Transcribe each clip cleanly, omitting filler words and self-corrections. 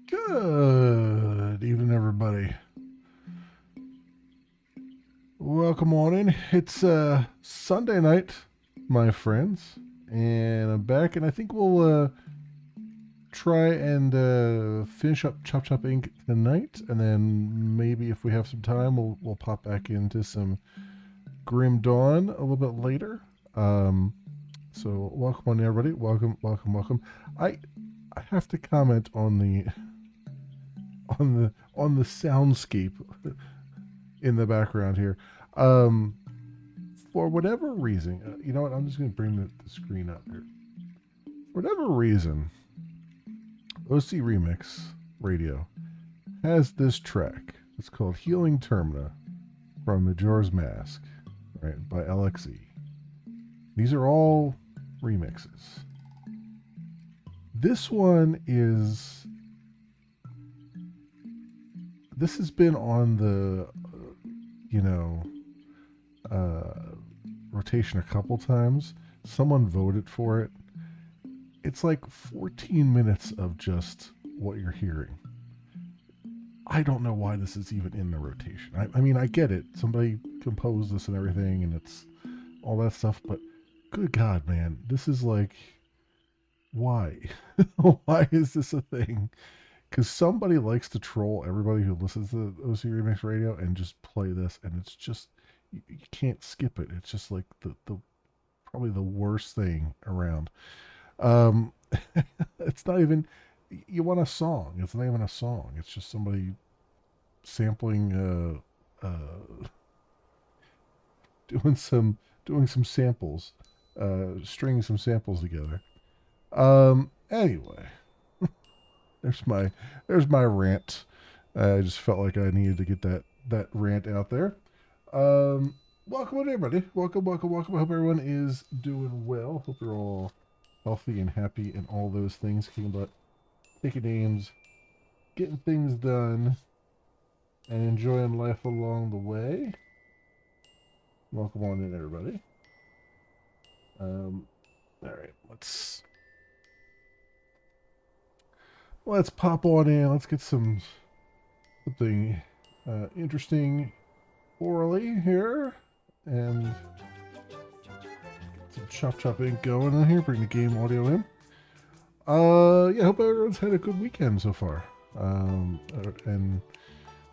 Good evening, everybody. Welcome on in. It's Sunday night, my friends, and I'm back, and I think we'll try and finish up Chop Chop Inc. tonight, and then maybe if we have some time, we'll pop back into some Grim Dawn a little bit later. Um, so welcome on, everybody. Welcome, welcome, welcome. I I have to comment on the soundscape in the background here. Um, for whatever reason, you know what? I'm just going to bring the screen up here. For whatever reason, OC Remix Radio has this track. It's called Healing Termina from Majora's Mask, right, by LXE. These are all remixes. This one is. This has been on the, you know, rotation a couple times. Someone voted for it. It's like 14 minutes of just what you're hearing. I don't know why this is even in the rotation. I mean, I get it. Somebody composed this and everything, and it's all that stuff, but good God, man. This is like, why? Why is this a thing? Because somebody likes to troll everybody who listens to OC Remix Radio and just play this, and it's just, you can't skip it. It's just like the probably the worst thing around. Um, it's not even. You want a song? It's not even a song. It's just somebody sampling, doing some samples, stringing some samples together. Anyway, there's my rant. I just felt like I needed to get that rant out there. Um, welcome everybody. Welcome, welcome, welcome. I hope everyone is doing well. Hope you're all healthy and happy and all those things. Kicking butt, taking names, getting things done, and enjoying life along the way. Welcome on in, everybody. All right, let's pop on in. Let's get something interesting orally here, and get some chop chop ink going in here. Bring the game audio in. Yeah, hope everyone's had a good weekend so far. And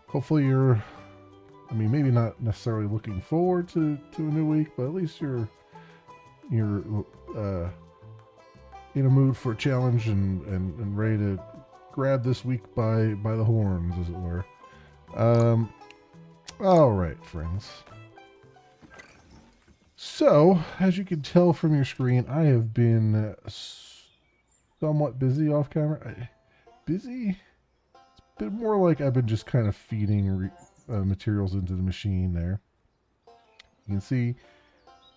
hopefully you're, I mean, maybe not necessarily looking forward to a new week, but at least you're in a mood for a challenge and ready to grab this week by the horns, as it were. All right, friends. So, as you can tell from your screen, I have been somewhat busy off camera. Busy? It's been more like I've been just kind of feeding materials into the machine there. You can see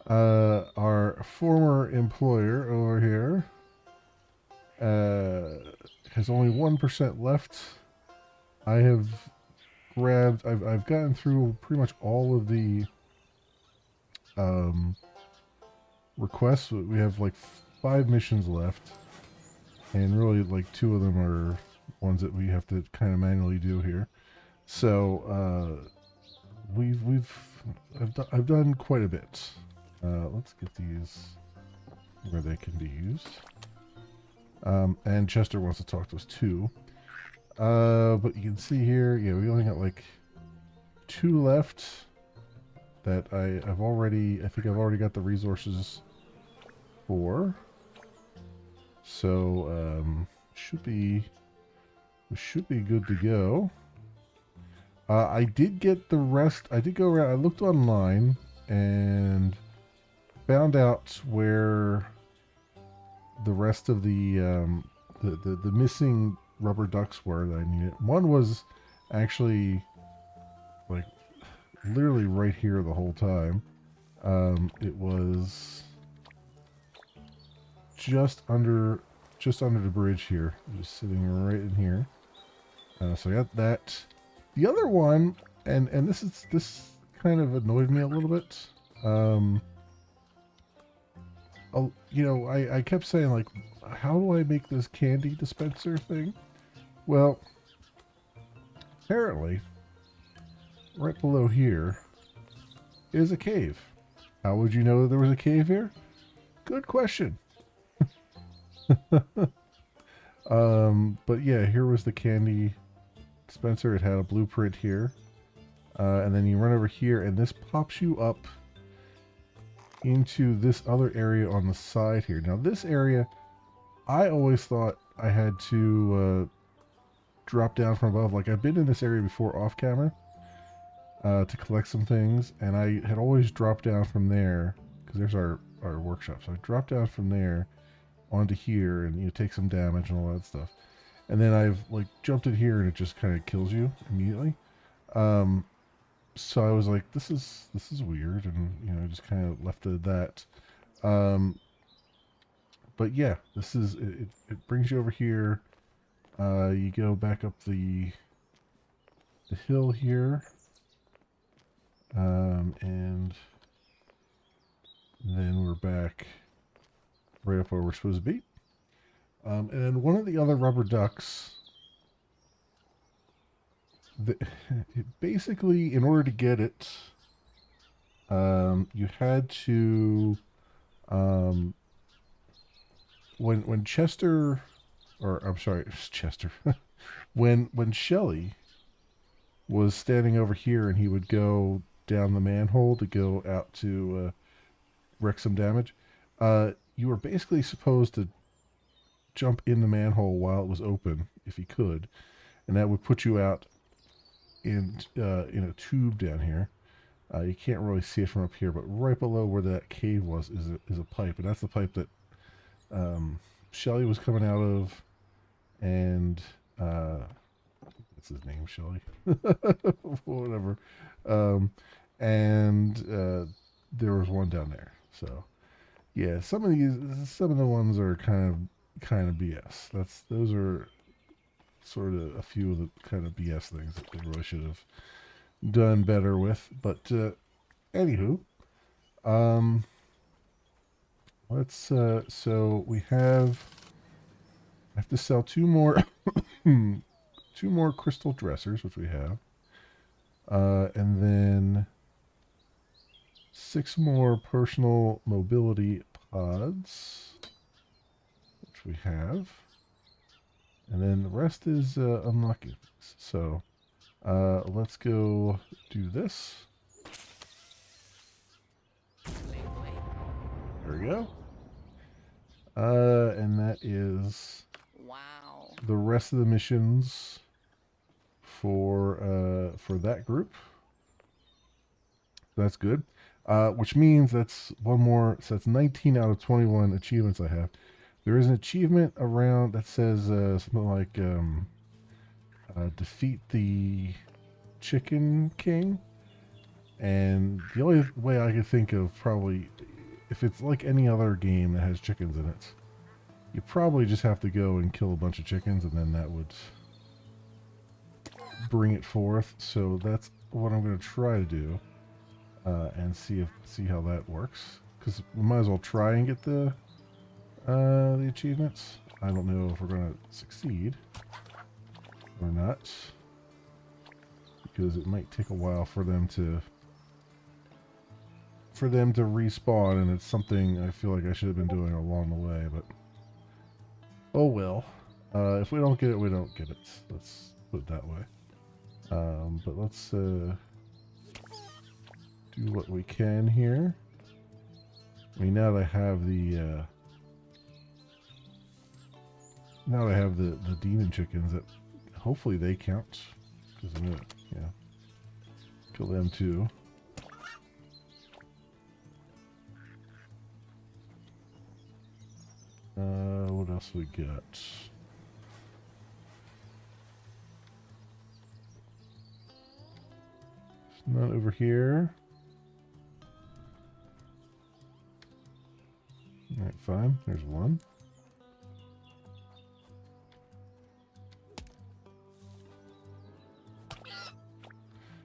our former employer over here has only 1% left. I've gotten through pretty much all of the requests. We have like 5 missions left, and really like 2 of them are ones that we have to kind of manually do here. So I've done quite a bit. Let's get these where they can be used. And Chester wants to talk to us too. But you can see here, yeah, we only got like 2 left that I think I've already got the resources for. So, we should be good to go. I did get the rest. I did go around. I looked online and found out where the rest of the missing rubber ducks were that I needed. One was actually like literally right here the whole time. It was just under the bridge here, just sitting right in here. So I got that. The other one, and this kind of annoyed me a little bit. You know, I kept saying like, how do I make this candy dispenser thing? Well, apparently, right below here is a cave. How would you know that there was a cave here? Good question. But yeah, here was the candy dispenser. It had a blueprint here. And then you run over here, and this pops you up into this other area on the side here. Now, this area, I always thought I had to drop down from above. Like, I've been in this area before off camera to collect some things, and I had always dropped down from there, because there's our workshop. So I dropped down from there onto here, and you take some damage and all that stuff. And then I've, like, jumped in here, and it just kind of kills you immediately. So I was like, this is weird, and I just kind of left it at that. But yeah, this is it brings you over here. You go back up the hill here, and then we're back right up where we're supposed to be. And then one of the other rubber ducks. Basically, in order to get it, you had to, when Chester, or I'm sorry, Chester, when Shelly was standing over here and he would go down the manhole to go out to wreak some damage, you were basically supposed to jump in the manhole while it was open, if he could, and that would put you out in a tube down here. You can't really see it from up here, but right below where that cave was is a pipe, and that's the pipe that Shelly was coming out of, and what's his name, Shelly? Whatever. And there was one down there. So yeah, some of the ones are kind of BS. Those are sort of a few of the kind of BS things that they really should have done better with. But anywho, let's so we have to sell two more two more crystal dressers, which we have, and then 6 more personal mobility pods, which we have. And then the rest is unlocking. So let's go do this. There we go. And that is the rest of the missions for that group. That's good. Which means that's one more. So that's 19 out of 21 achievements I have. There is an achievement around that says something like defeat the Chicken King. And the only way I could think of, probably, if it's like any other game that has chickens in it, you probably just have to go and kill a bunch of chickens, and then that would bring it forth. So that's what I'm going to try to do, and see how that works. Because we might as well try and get the achievements. I don't know if we're going to succeed or not, because it might take a while for them to respawn, and it's something I feel like I should have been doing along the way, but oh well. If we don't get it, we don't get it. Let's put it that way. But let's do what we can here. I mean, now that I have the demon chickens, that hopefully they count, because I'm gonna kill them too. What else we got? There's none over here. Alright, fine. There's one.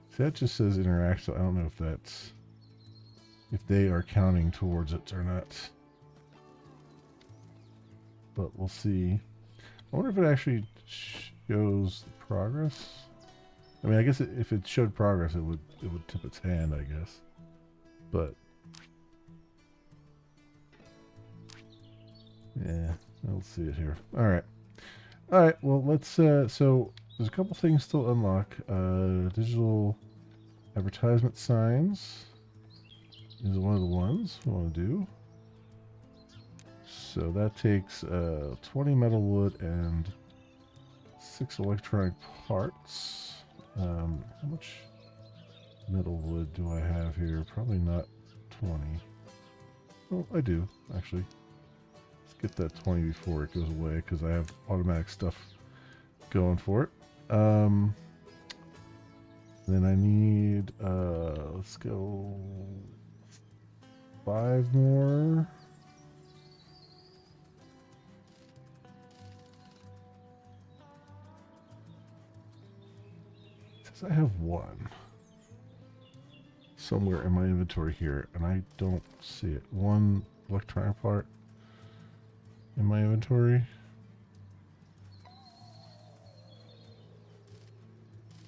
See, that just says interact, so I don't know if they are counting towards it or not. But we'll see. I wonder if it actually Goes the progress. I mean, I guess if it showed progress, it would tip its hand, I guess. But yeah, let's see it here. All right. All right. Well, let's. So there's a couple things still unlock. Digital advertisement signs is one of the ones we want to do. So that takes 20 metal wood and 6 electronic parts. How much metal wood do I have here? Probably not 20. Oh, I do, actually. Let's get that 20 before it goes away, because I have automatic stuff going for it. Then I need, let's go 5 more. Says I have 1 somewhere in my inventory here, and I don't see it. 1 electronic part in my inventory.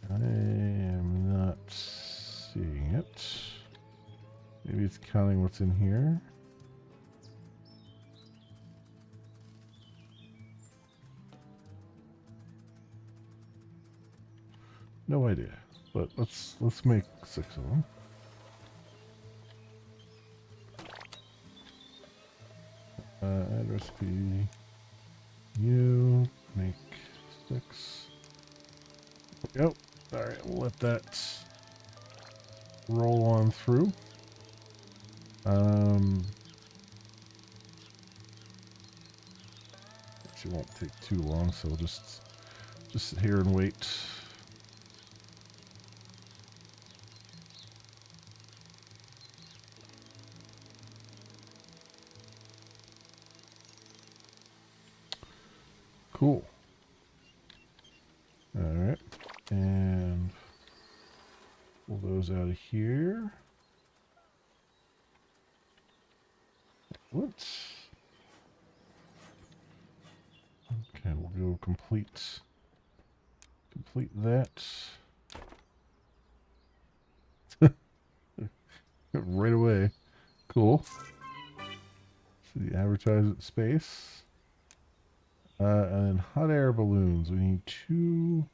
I am not seeing it. Maybe it's counting what's in here. No idea, but let's make 6 of them. Add recipe. You make 6. There we go. All right, we'll let that roll on through. Actually, won't take too long, so we'll just sit here and wait. Cool. All right, and pull those out of here. What? Okay, we'll go complete that. Right away. Cool. So the advertisement space. And then hot air balloons. We need 2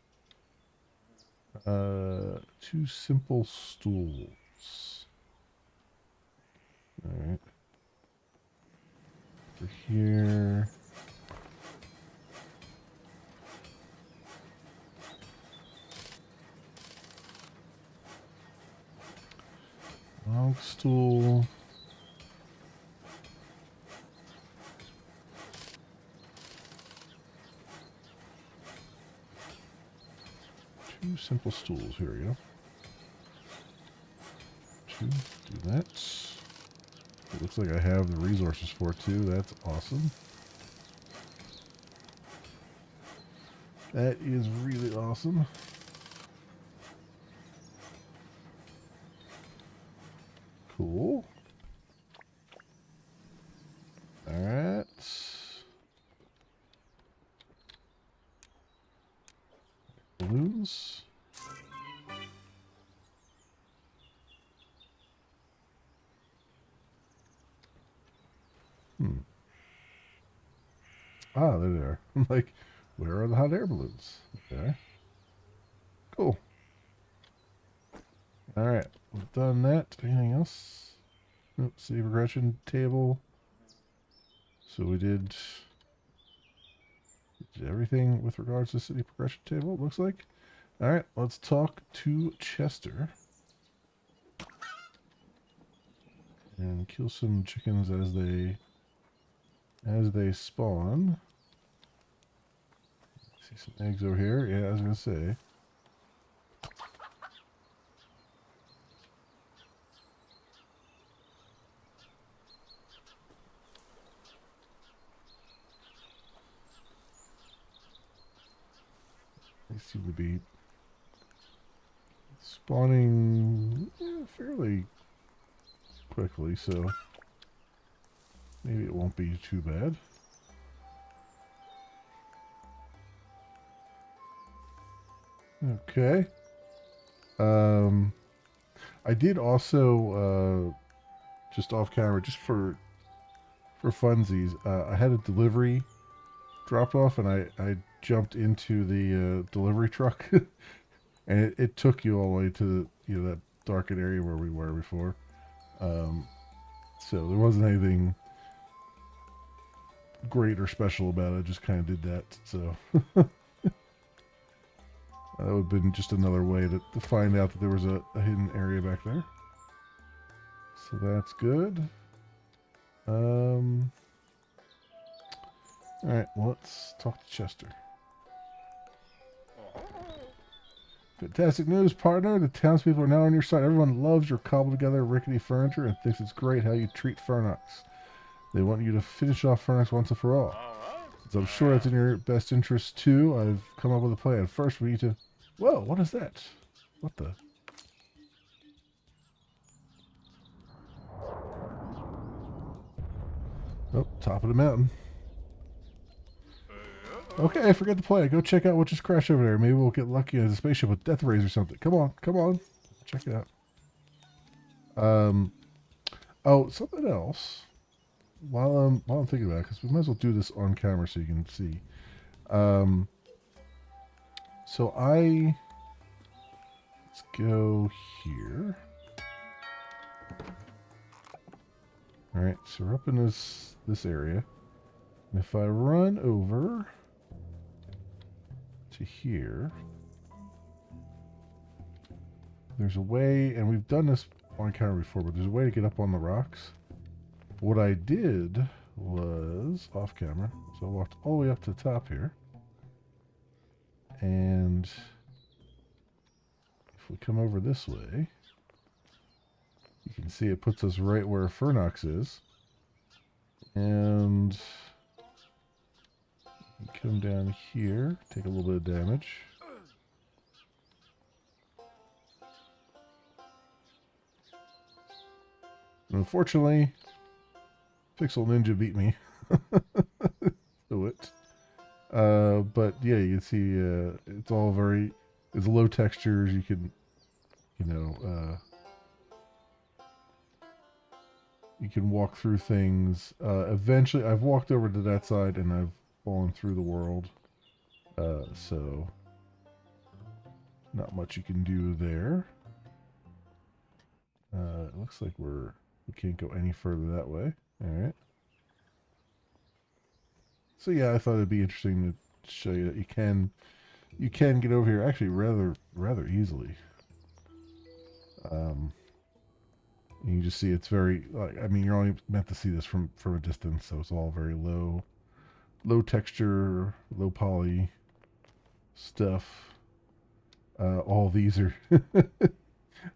simple stools. All right. Over here. Long stool. Two simple stools. Here we go. 2. Do that. It looks like I have the resources for it too. That's awesome. That is really awesome. Cool. All right. Balloons. Ah, there they are. I'm like, where are the hot air balloons? Okay. Cool. All right. We've done that. Anything else? Nope. City progression table. So we did everything with regards to city progression table, it looks like. All right. Let's talk to Chester. And kill some chickens as they spawn. See some eggs over here. Yeah, I was gonna say. They seem to be spawning fairly quickly, so maybe it won't be too bad. Okay. Um, I did also just off camera, just for funsies. I had a delivery dropped off, and I jumped into the delivery truck, and it took you all the way to that darkened area where we were before. Um, so there wasn't anything great or special about it. I just kind of did that. So that would have been just another way to find out that there was a hidden area back there. So that's good. Alright, well, let's talk to Chester. Fantastic news, partner. The townspeople are now on your side. Everyone loves your cobbled together rickety furniture and thinks it's great how you treat Fernox. They want you to finish off Fernox once and for all. So I'm sure that's in your best interest too. I've come up with a plan. First, we need to... Whoa, what is that? What the... Oh, top of the mountain. Okay, forget the plan. Go check out what just crashed over there. Maybe we'll get lucky as a spaceship with death rays or something. Come on, come on. Check it out. Oh, something else. While I'm thinking about it, because we might as well do this on camera so you can see. So let's go here. All right, so we're up in this area, and if I run over to here, there's a way, and we've done this on camera before, but there's a way to get up on the rocks. What I did was off camera, so I walked all the way up to the top here, and if we come over this way, you can see it puts us right where Fernox is, and we come down here, take a little bit of damage. Unfortunately, Pixel Ninja beat me to it. But yeah, you can see it's all it's low textures. You can, you can walk through things. Eventually, I've walked over to that side and I've fallen through the world. So not much you can do there. It looks like we can't go any further that way. All right. So yeah, I thought it'd be interesting to show you that you can get over here actually rather easily. You can just see it's very, I mean, you're only meant to see this from a distance, so it's all very low texture, low poly stuff. All these are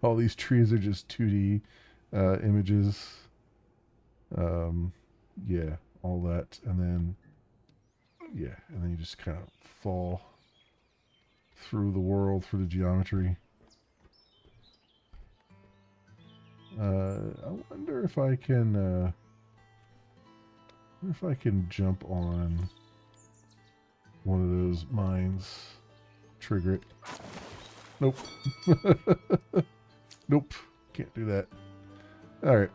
all these trees are just 2D images. Yeah, all that, and then you just kind of fall through the world, through the geometry. I wonder if I can jump on one of those mines. Trigger it. Nope. Nope. Can't do that. Alright.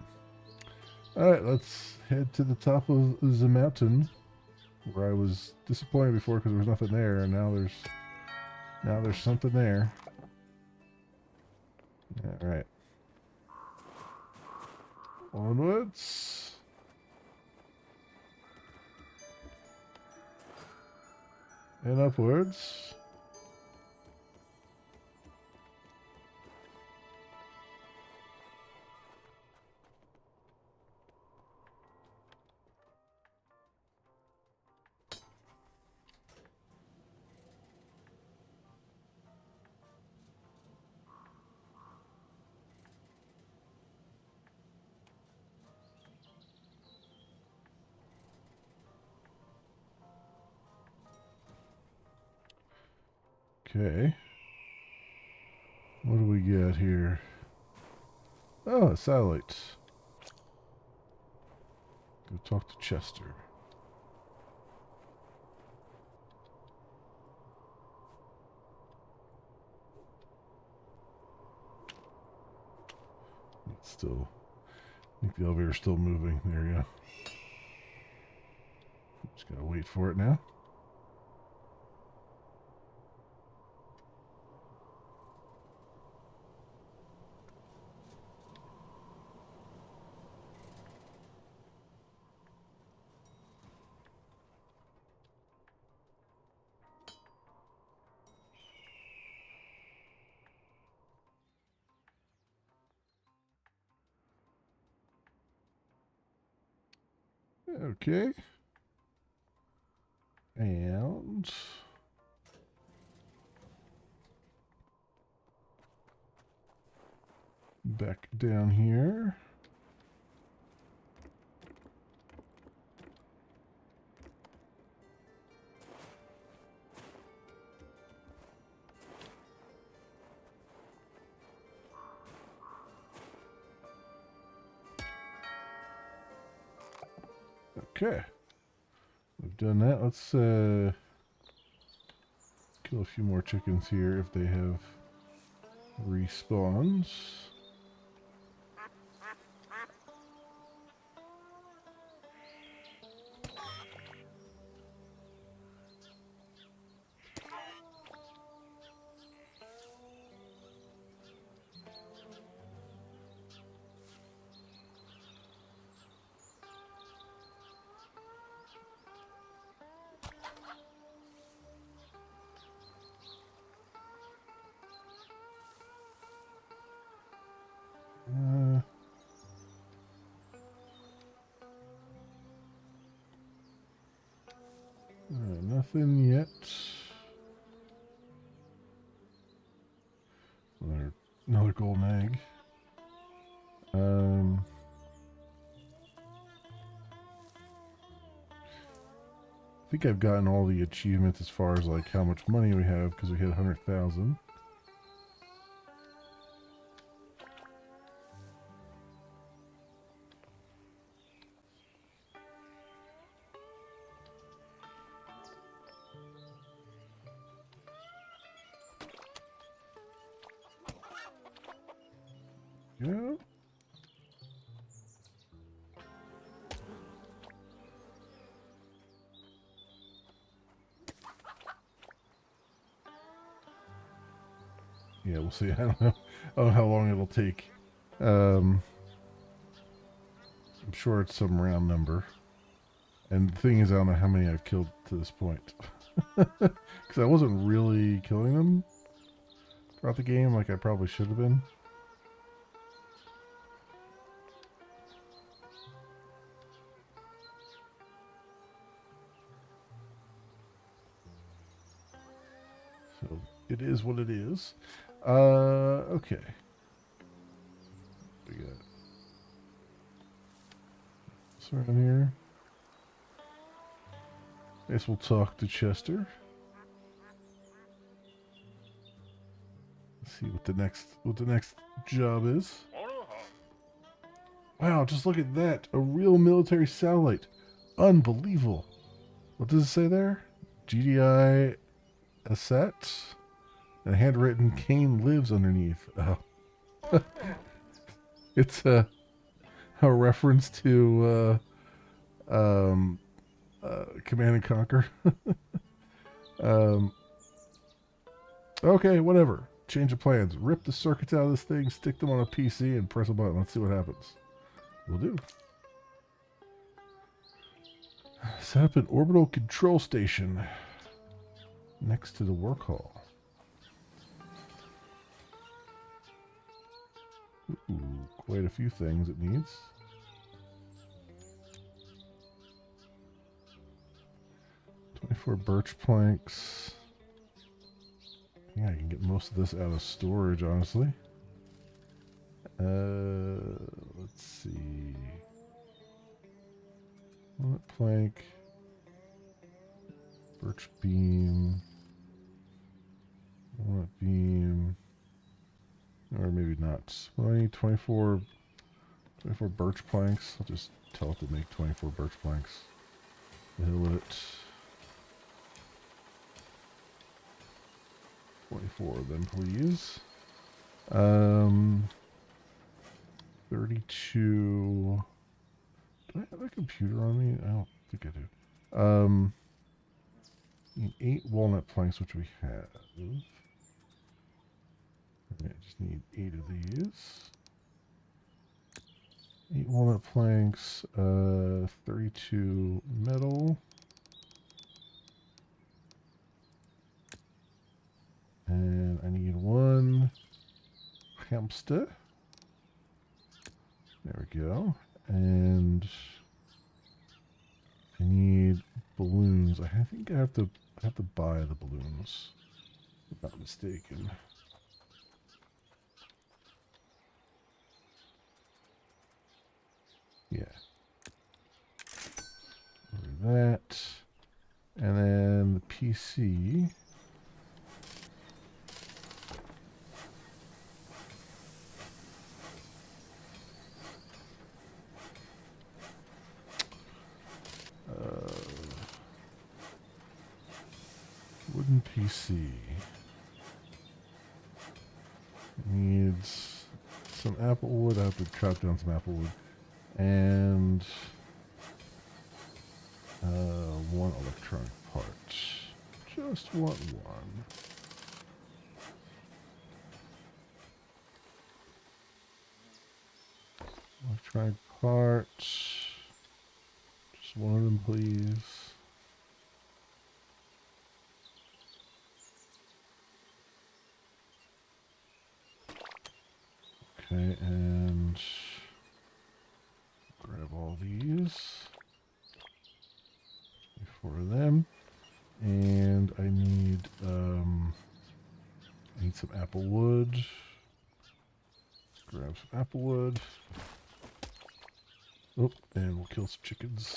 Alright, let's head to the top of the mountain where I was disappointed before because there was nothing there, and now there's something there. Alright. Onwards. And upwards. Okay. What do we got here? Oh, a satellite. Go talk to Chester. It's still, I think the elevator's still moving. There you go. Just gotta wait for it now. Okay. And back down here. Okay. We've done that. Let's kill a few more chickens here if they have respawns. Nothing yet. Another golden egg. I think I've gotten all the achievements as far as like how much money we have because we hit 100,000. Yeah. Yeah, we'll see. I don't know how long it'll take. I'm sure it's some round number. And the thing is, I don't know how many I've killed to this point. Because I wasn't really killing them throughout the game like I probably should have been. So it is what it is. Okay. We got this around here. I guess we'll talk to Chester. Let's see what the next job is. Wow, just look at that. A real military satellite. Unbelievable. What does it say there? GDI asset? And a handwritten Kane lives underneath. Oh. It's a reference to Command and Conquer. Okay, whatever. Change of plans. Rip the circuits out of this thing, stick them on a PC, and press a button. Let's see what happens. We'll do. Set up an orbital control station next to the work hall. Ooh, quite a few things it needs. "24 birch planks." Yeah, I can get most of this out of storage, honestly. Let's see. Walnut plank. Birch beam. Walnut beam. Or maybe not. Well, I need 24 birch planks. I'll just tell it to make 24 birch planks. The hell with it. 24 of them, please. 32. Do I have a computer on me? I don't think I do. Need 8 walnut planks, which we have. I just need 8 of these. 8 walnut planks, 32 metal. And I need 1 hamster. There we go. And I need balloons. I think I have to buy the balloons. If I'm not mistaken. Yeah. That. And then the PC. Wooden PC. Needs some apple wood. I have to chop down some apple wood. And 1 electronic part. Just want 1. Electronic parts. Just 1 of them, please. Okay, and grab all these. 4 of them. And I need some apple wood. Grab some apple wood. Oh, and we'll kill some chickens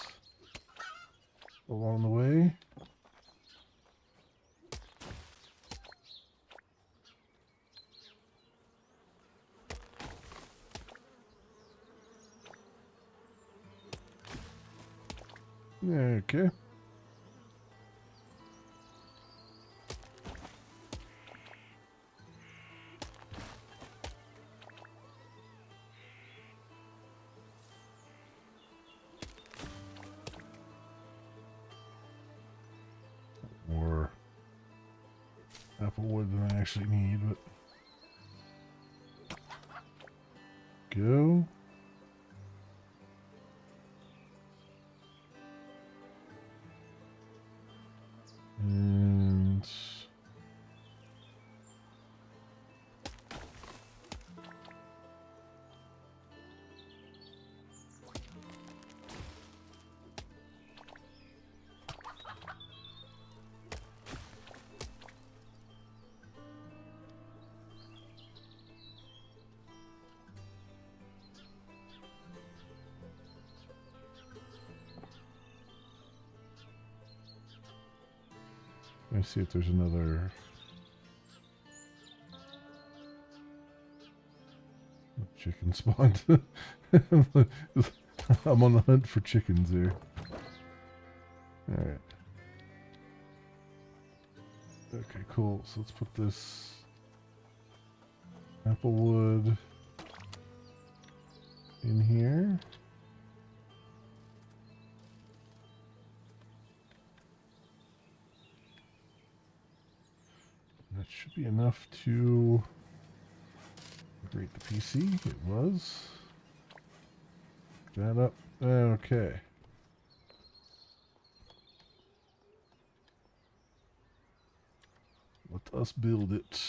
along the way. Okay. More apple wood than I actually need, but go. And let me see if there's another. Chicken spawned. I'm on the hunt for chickens here. Alright. Okay, cool. So let's put this apple wood in here. That should be enough to upgrade the PC. It was. That up. Okay. Let us build it.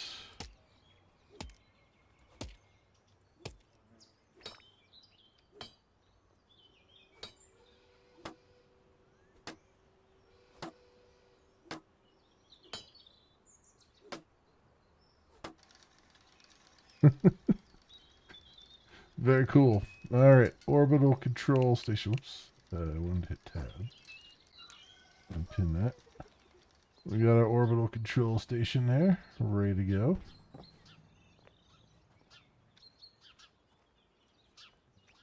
Very cool. All right, orbital control station. Whoops, I wanted to hit tab and pin that. We got our orbital control station there, ready to go.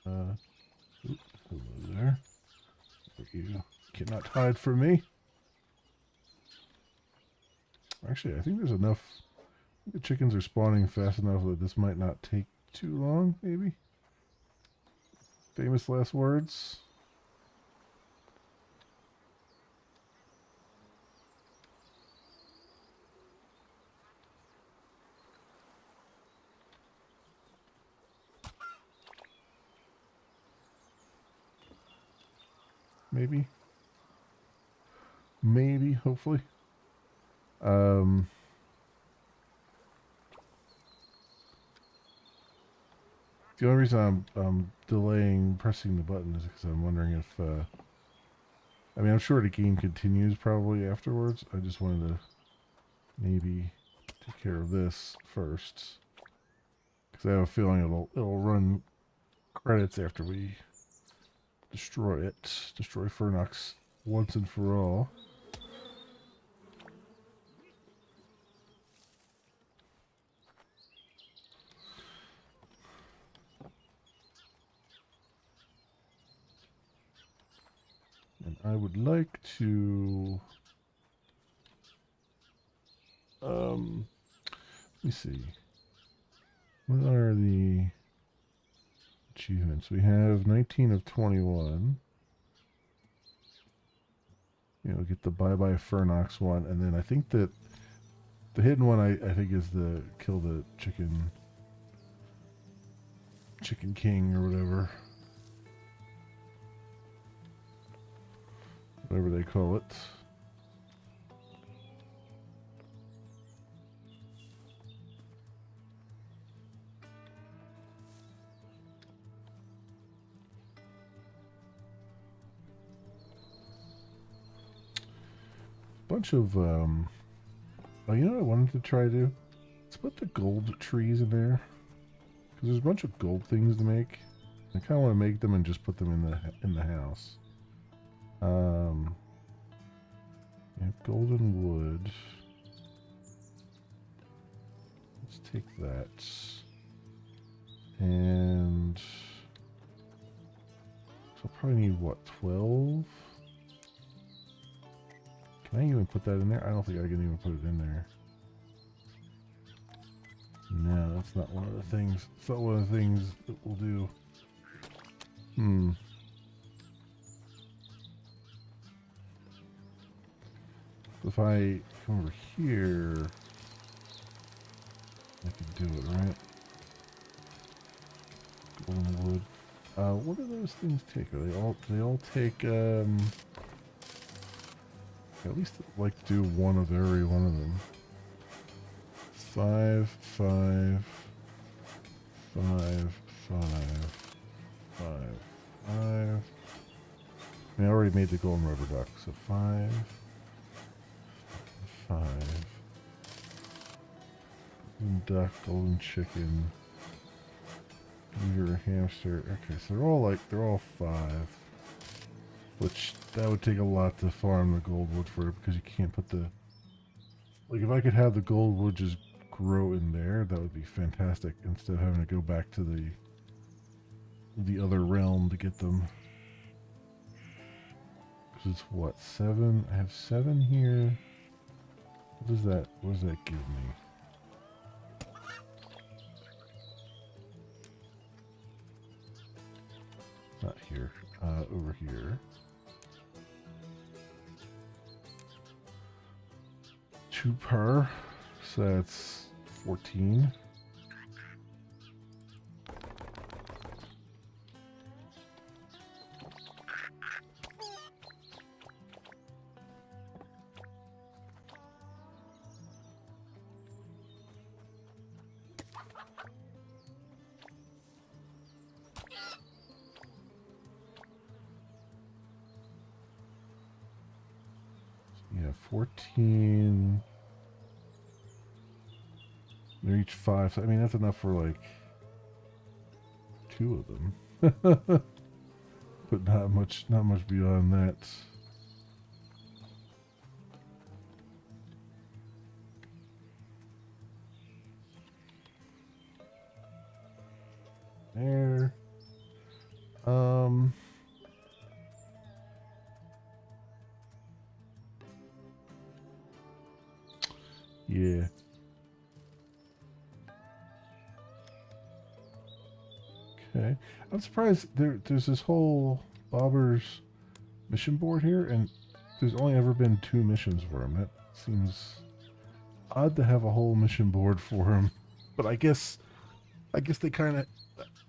Hello there. You cannot hide from me. Actually, I think there's enough. The chickens are spawning fast enough that this might not take too long, maybe. Famous last words? Maybe. Maybe, hopefully. The only reason I'm delaying pressing the button is because I'm wondering if, I mean, I'm sure the game continues probably afterwards. I just wanted to maybe take care of this first. Because I have a feeling it'll run credits after we destroy it. Destroy Fernox once and for all. And I would like to... let me see. What are the achievements? We have 19 of 21. You know, get the Bye Bye Fernox one, and then I think that the hidden one I think is the kill the chicken king or whatever. Whatever they call it. Bunch of oh, you know what I wanted to try to do? Let's put the gold trees in there, because there's a bunch of gold things to make. I kind of want to make them and just put them in the house. We have golden wood. Let's take that. And so I'll probably need what, 12? Can I even put that in there? I don't think I can even put it in there. No, that's not one of the things. It's not one of the things that we'll do. If I come over here, I can do it, right? Golden wood. What do those things take? Are they all take, at least like do one of every one of them. 5, 5, 5, 5, 5, 5. I already made the golden rubber duck, so 5, 5. Golden duck, golden chicken. Beaver, hamster. Okay, so they're all 5. Which, that would take a lot to farm the gold wood for it, because you can't put the... Like, if I could have the gold wood just grow in there, that would be fantastic, instead of having to go back to the other realm to get them. Because it's what, 7? I have 7 here. What does that give me? Not here. Over here. 2 per. So that's 14. Yeah, 14. They're each 5. So, I mean, that's enough for like 2 of them. But not much beyond that. There. Yeah. Okay. I'm surprised there's this whole Bobber's mission board here, and there's only ever been 2 missions for him. That seems odd to have a whole mission board for him. But I guess they kind of,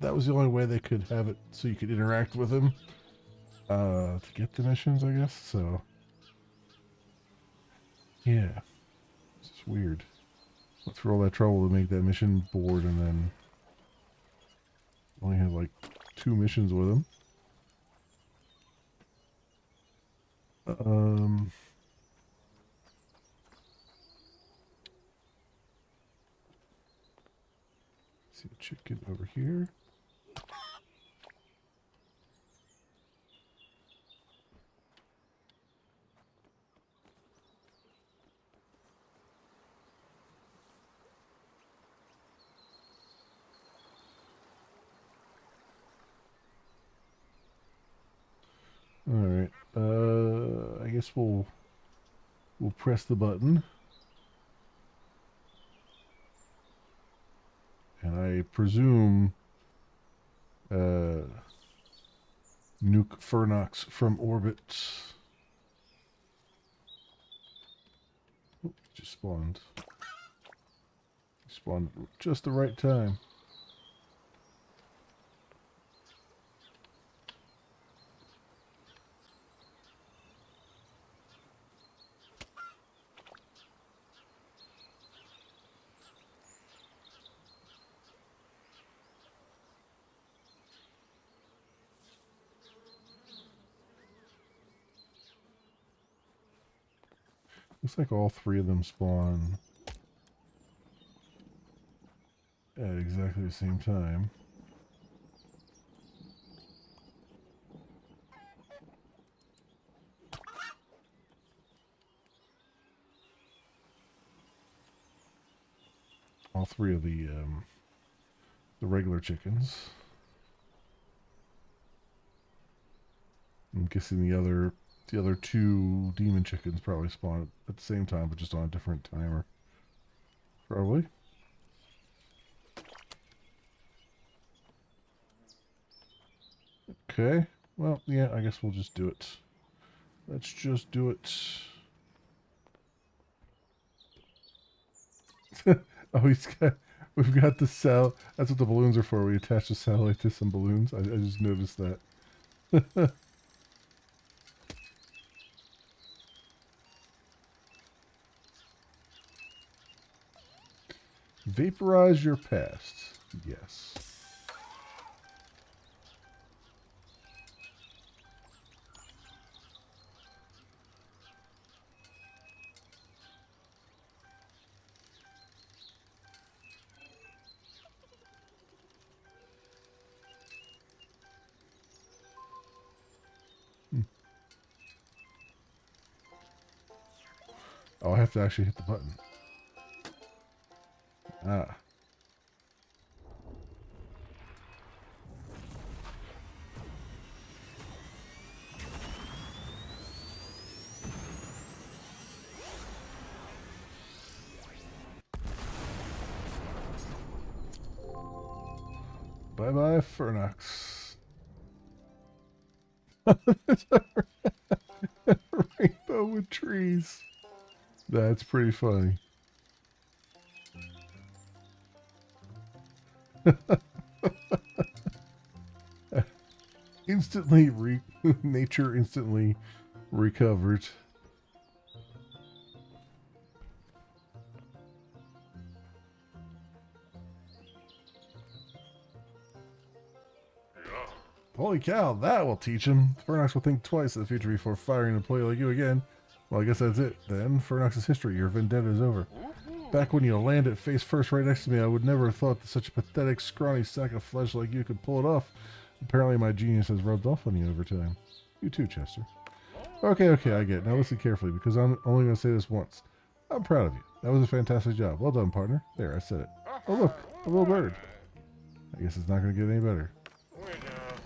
that was the only way they could have it so you could interact with him to get the missions, I guess. So yeah, it's just weird. Went through all that trouble to make that mission board, and then only had like 2 missions with him. See a chicken over here. All right. I guess we'll press the button, and I presume nuke Fernox from orbit. Oh, just spawned. Spawned just the right time. Looks like all 3 of them spawn at exactly the same time. All 3 of the regular chickens. I'm guessing the other 2 demon chickens probably spawn at the same time, but just on a different timer. Probably. Okay. Well, yeah, I guess we'll just do it. Let's just do it. Oh, we've got the cell. That's what the balloons are for. We attach the satellite to some balloons. I just noticed that. Vaporize your past. Yes. Oh, I have to actually hit the button. Ah. Bye-bye, Fernox. Rainbow with trees. That's pretty funny. Nature instantly recovered. Holy cow, that will teach him. Fernox will think twice in the future before firing an employee like you again. Well, I guess that's it then. Fernox's history, your vendetta is over. Back when you landed face first right next to me, I would never have thought that such a pathetic, scrawny sack of flesh like you could pull it off. Apparently my genius has rubbed off on you over time. You too, Chester. Okay, I get it. Now listen carefully, because I'm only going to say this once. I'm proud of you. That was a fantastic job. Well done, partner. There, I said it. Oh, look, a little bird. I guess it's not going to get any better.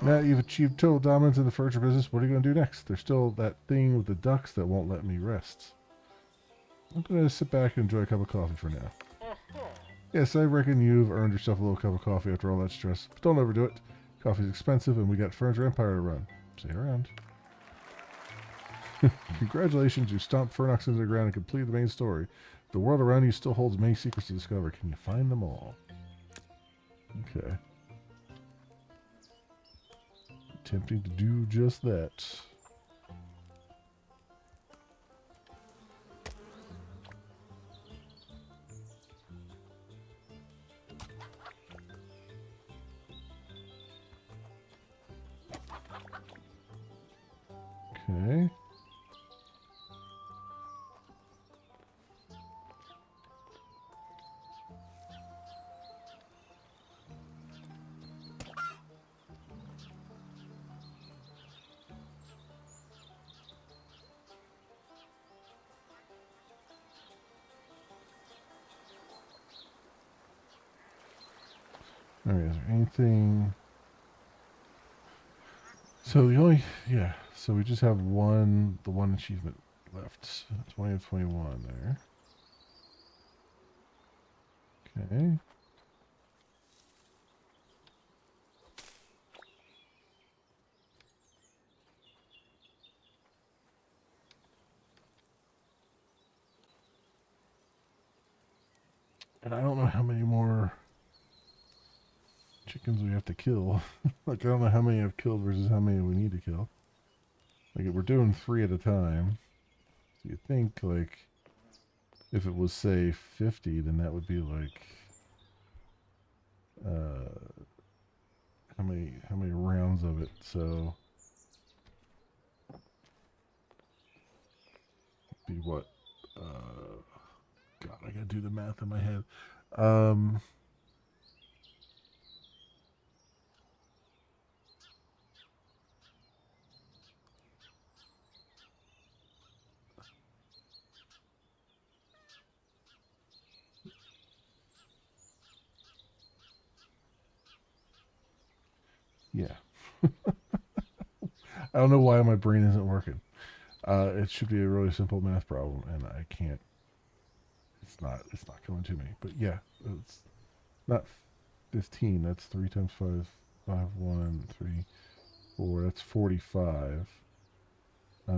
Now you've achieved total dominance in the furniture business, what are you going to do next? There's still that thing with the ducks that won't let me rest. I'm going to sit back and enjoy a cup of coffee for now. Yes, I reckon you've earned yourself a little cup of coffee after all that stress. But don't overdo it. Coffee's expensive, and we got Furniture Empire to run. Stay around. Congratulations, you stomped Fernox into the ground and completed the main story. The world around you still holds many secrets to discover. Can you find them all? Okay. Attempting to do just that. Okay. Alright, is there anything... So the only... Yeah, so we just have the one achievement left. 20 of 21 there. Okay. And I don't know how many more chickens we have to kill. Like, I don't know how many I've killed versus how many we need to kill. Like, we're doing 3 at a time. So you think, like, if it was, say, 50, then that would be, like, how many rounds of it? So, be what? God, I gotta do the math in my head. Yeah. I don't know why my brain isn't working. It should be a really simple math problem, and I can't. It's not coming to me. But yeah, it's not 15. That's 3 times 5. 5, 1, 3, 4. That's 45. 8.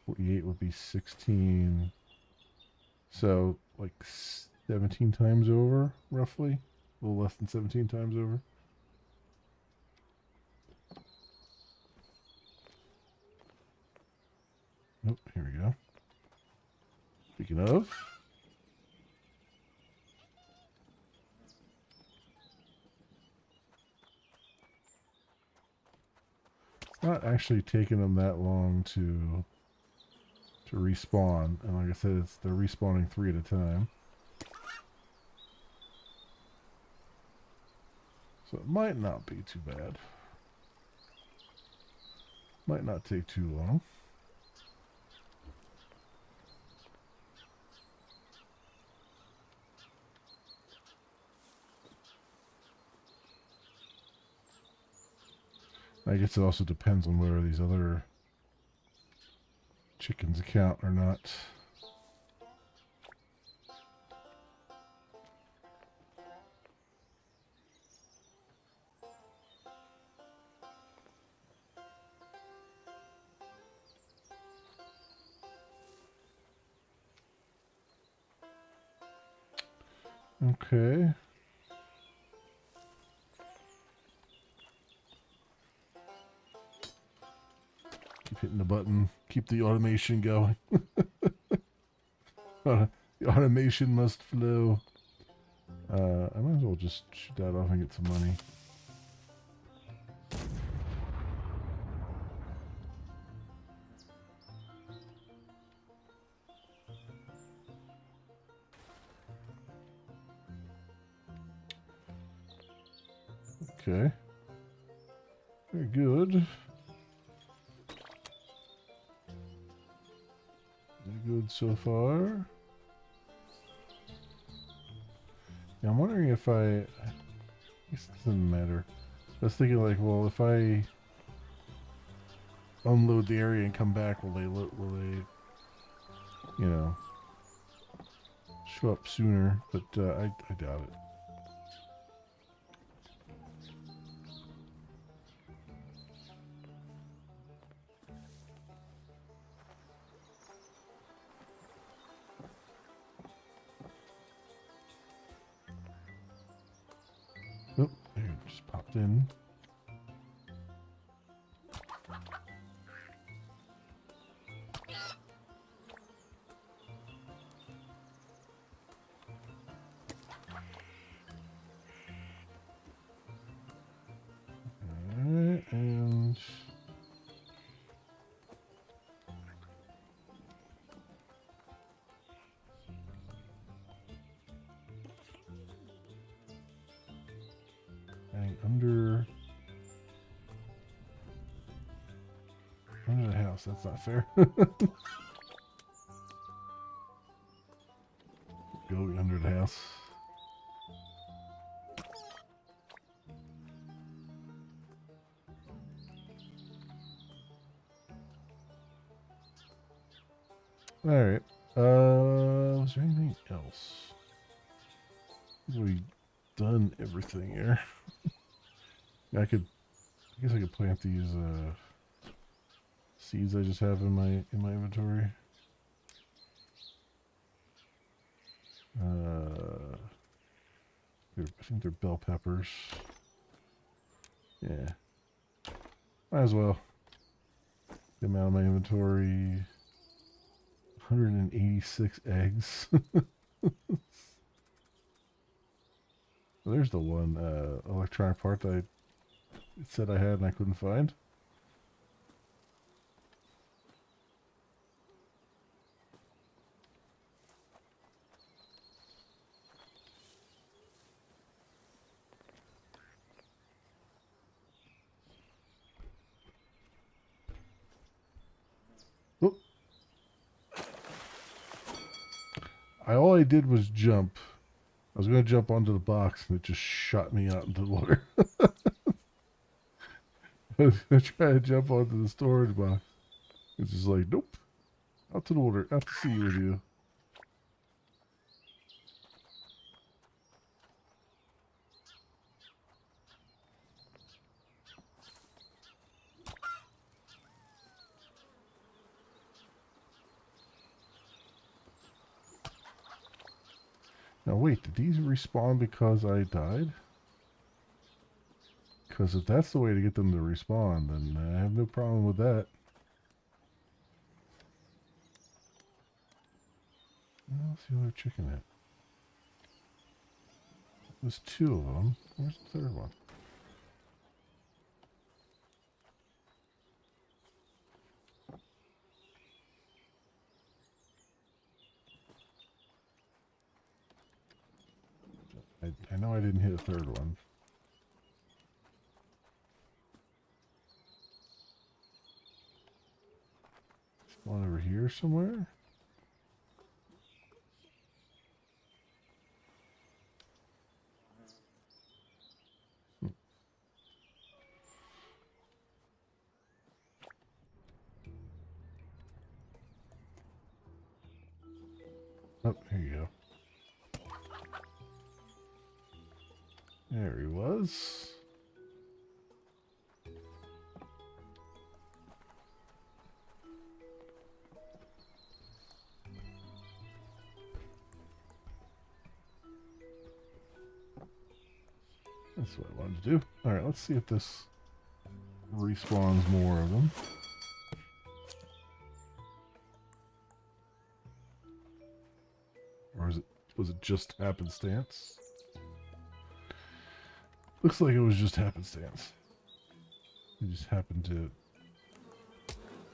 48 would be 16. So, like 17 times over, roughly. A little less than 17 times over. Oh, here we go. Speaking of, it's not actually taking them that long to respawn. And like I said, they're respawning 3 at a time. So it might not be too bad. Might not take too long. I guess it also depends on whether these other chickens count or not. Okay. Keep hitting the button. Keep the automation going. The automation must flow. I might as well just shoot that off and get some money. Okay. Very good. Very good so far. Yeah, I'm wondering if I guess it doesn't matter. I was thinking like, well, if I unload the area and come back, will they, you know, show up sooner? But I doubt it. in. Alright, and hang under the house. That's not fair. Going under the house. Alright. Was there anything else? We've done everything here. I guess I could plant these seeds I just have in my inventory. I think they're bell peppers. Yeah. Might as well. Get them out of my inventory. 186 eggs. There's the one electronic part that it said I had and I couldn't find. Oop. All I did was jump. I was going to jump onto the box and it just shot me out into the water. I was going to try to jump onto the storage box. It's just like, nope. Out to the water. Out to sea with you. Now wait, did these respawn because I died? Because if that's the way to get them to respawn, then I have no problem with that. Where's the other chicken at? There's two of them. Where's the third one? I know I didn't hit a third one. One over here somewhere? Oh, here you go. There he was. That's what I wanted to do. Alright, let's see if this respawns more of them. Or was it just happenstance? Looks like it was just happenstance. It just happened to...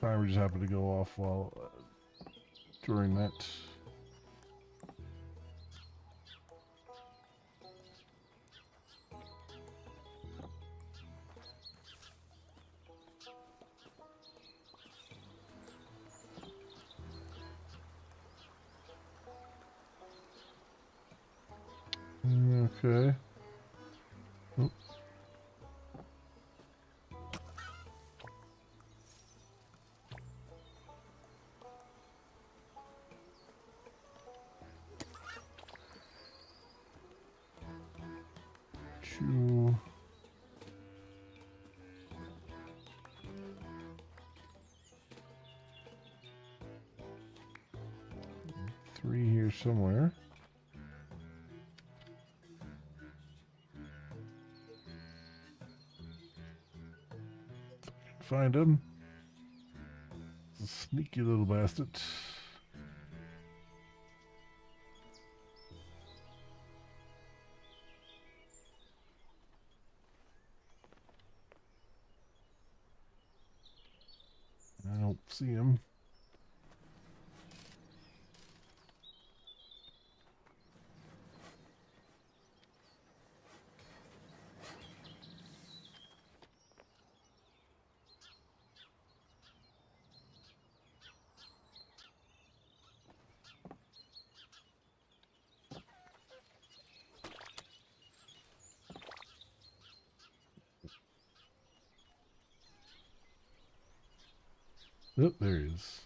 Timer just happened to go off while... during that... Okay. Oop. Chew. Three here somewhere. find him. Sneaky little bastard. I don't see him. Oh, there he is.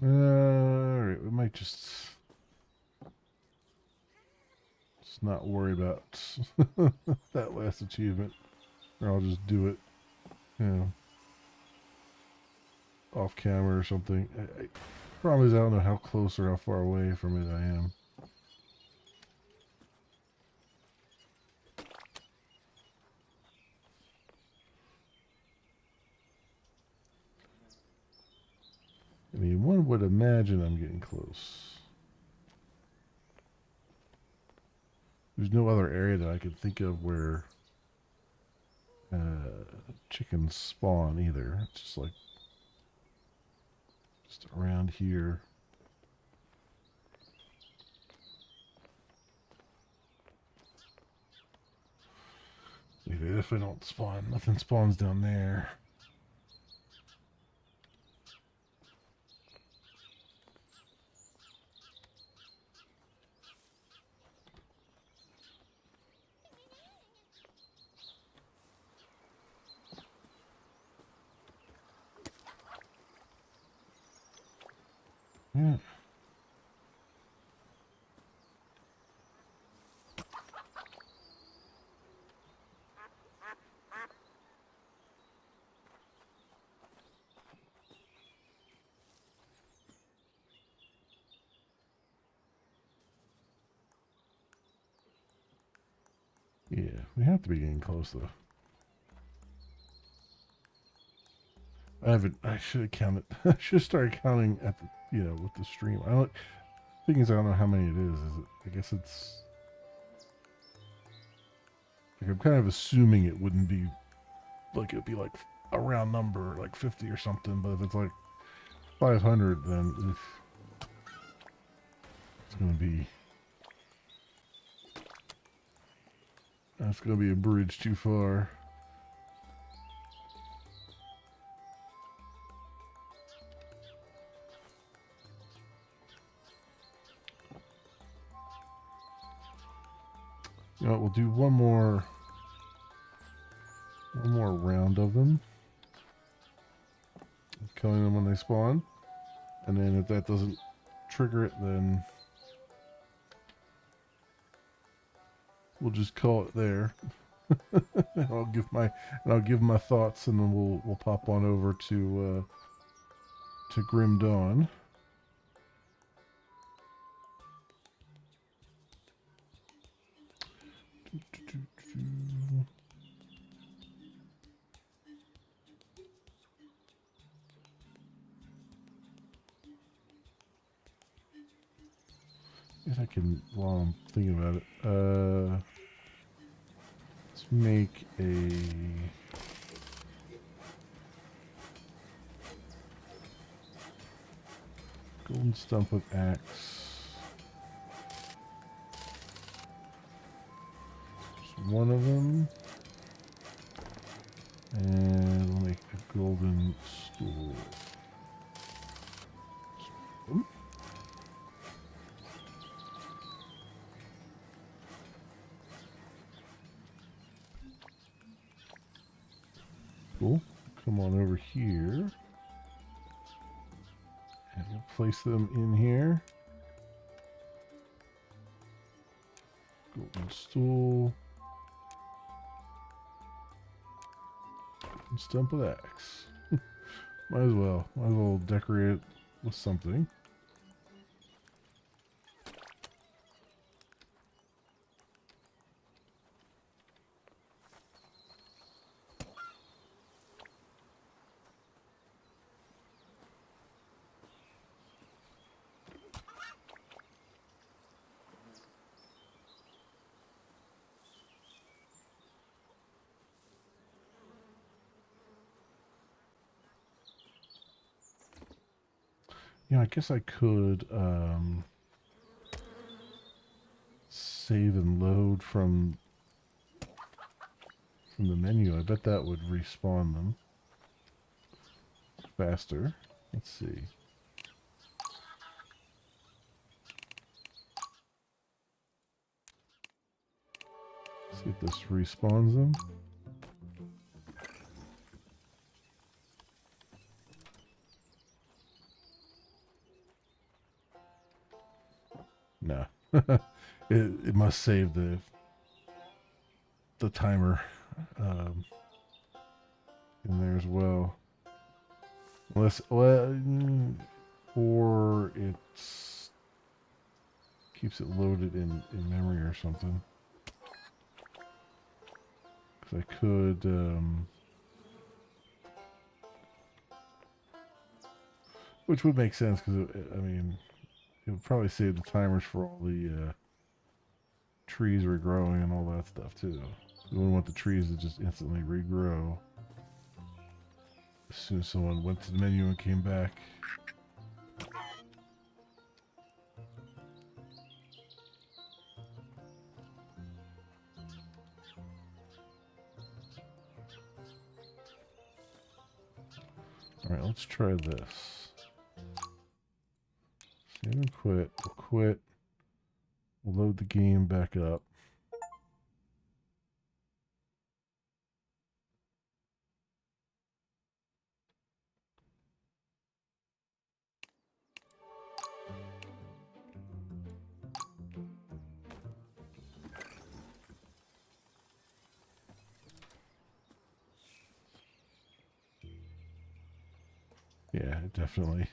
Alright, we might just not worry about that last achievement. Or I'll just do it, you know, off camera or something. Problem is I don't know how close or how far away from it I am. I mean, one would imagine I'm getting close. There's no other area that I could think of where chickens spawn either. It's just like just around here. They definitely don't spawn. Nothing spawns down there. Yeah. Yeah, we have to be getting close though. I should have counted. I should have started counting at the, with the stream. Thing is, I don't know how many it is. I guess it's, like, I'm kind of assuming it wouldn't be, like, it'd be like a round number, like 50 or something. But if it's like 500, then it's gonna be, that's gonna be a bridge too far. You know what, we'll do one more round of them. Killing them when they spawn. And then if that doesn't trigger it, then we'll just call it there. I'll give my thoughts, and then we'll pop on over to Grim Dawn. I guess I can, while I'm thinking about it, let's make a golden stump with axe. Just one of them. And we'll make a golden stool. Oops. Cool. Come on over here. And we'll place them in here. Golden stool. Golden stump with axe. Might as well. Might as well decorate it with something. Yeah, I guess I could save and load from the menu. I bet that would respawn them faster. Let's see. See if this respawns them. No. it must save the timer in there as well. Unless, well, or it's keeps it loaded in memory or something. Because I could, which would make sense because, I mean, it would probably save the timers for all the trees regrowing and all that stuff too. You wouldn't want the trees to just instantly regrow as soon as someone went to the menu and came back. Alright, let's try this. Save and quit. We'll quit. We'll load the game back up. Yeah, it definitely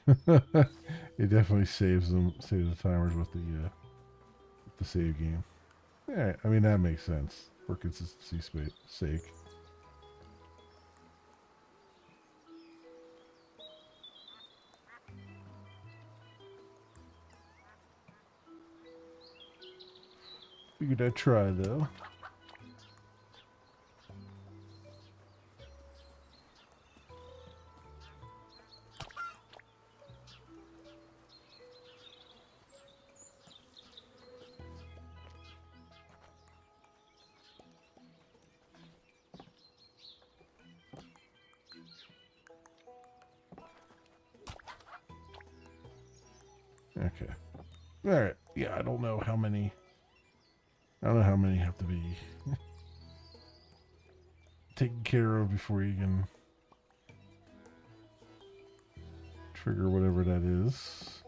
it definitely saves the timers with the save game. Yeah, I mean that makes sense for consistency's sake. Figured I'd try though. Okay. Alright. Yeah, I don't know how many have to be taken care of before you can trigger whatever that is.